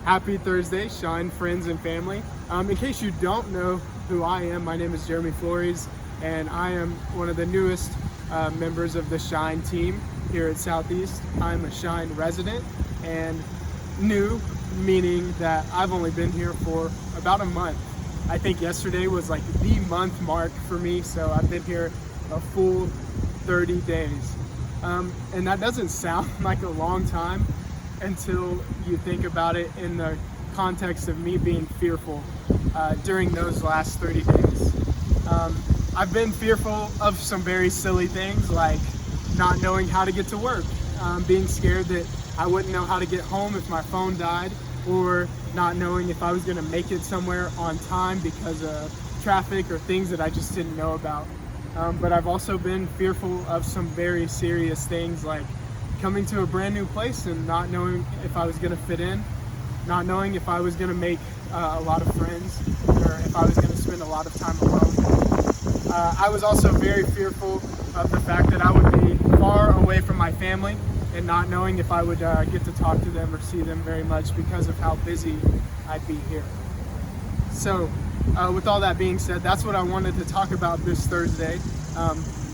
Happy Thursday, Shine friends and family. In case you don't know who I am, my name is Jeremy Flores, and I am one of the newest members of the Shine team here at Southeast. I'm a Shine resident, and new meaning that I've only been here for about a month. I think yesterday was like the month mark for me, so I've been here a full 30 days. And that doesn't sound like a long time until you think about it in the context of me being fearful during those last 30 days. I've been fearful of some very silly things, like not knowing how to get to work, being scared that I wouldn't know how to get home if my phone died, or not knowing if I was going to make it somewhere on time because of traffic or things that I just didn't know about. But I've also been fearful of some very serious things, like coming to a brand new place and not knowing if I was going to fit in, not knowing if I was going to make a lot of friends, or if I was going to spend a lot of time alone. I was also very fearful of the fact that I would be far away from my family and not knowing if I would get to talk to them or see them very much because of how busy I'd be here. So with all that being said, that's what I wanted to talk about this Thursday.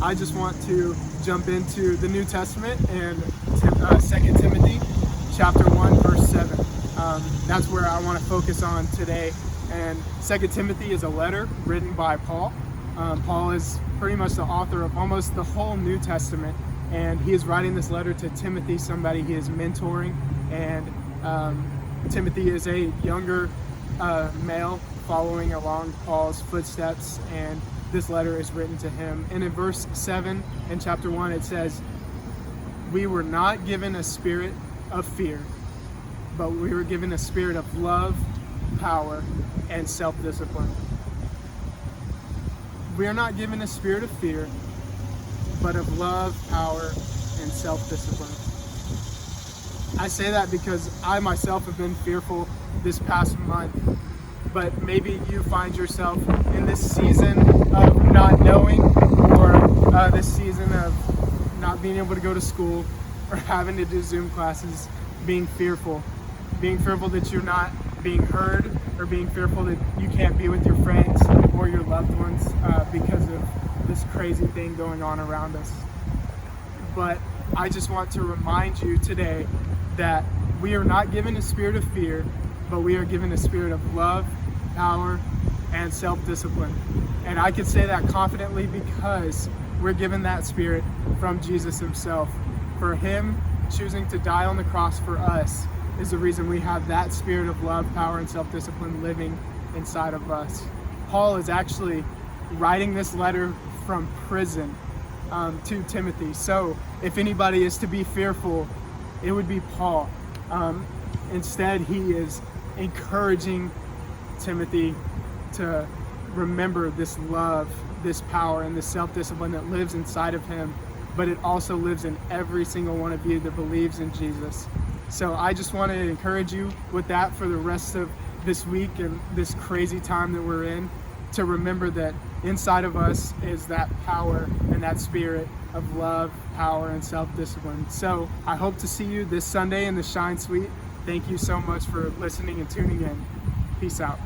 I just want to jump into the New Testament and 2 Timothy chapter 1 verse 7. That's where I want to focus on today. And 2 Timothy is a letter written by Paul. Paul is pretty much the author of almost the whole New Testament, and he is writing this letter to Timothy, somebody he is mentoring. And Timothy is a younger male following along Paul's footsteps, and this letter is written to him. And in verse 7 in chapter 1 it says, "We were not given a spirit of fear, but we were given a spirit of love, power, and self-discipline." We are not given a spirit of fear, but of love, power, and self-discipline. I say that because I myself have been fearful this past month, but maybe you find yourself in this season of not knowing, or this season of not being able to go to school or having to do Zoom classes, being fearful that you're not being heard, or being fearful that you can't be with your friends or your loved ones because of this crazy thing going on around us. But I just want to remind you today that we are not given a spirit of fear, but we are given a spirit of love, power, and self-discipline. And I can say that confidently because we're given that spirit from Jesus himself. For him choosing to die on the cross for us is the reason we have that spirit of love, power, and self-discipline living inside of us. Paul is actually writing this letter from prison to Timothy. So if anybody is to be fearful, it would be Paul. Instead, he is encouraging Timothy to remember this love, this power, and this self-discipline that lives inside of him, but it also lives in every single one of you that believes in Jesus. So I just want to encourage you with that for the rest of this week and this crazy time that we're in, to remember that inside of us is that power and that spirit of love, power, and self-discipline. So I hope to see you this Sunday in the Shine Suite. Thank you so much for listening and tuning in. Peace out.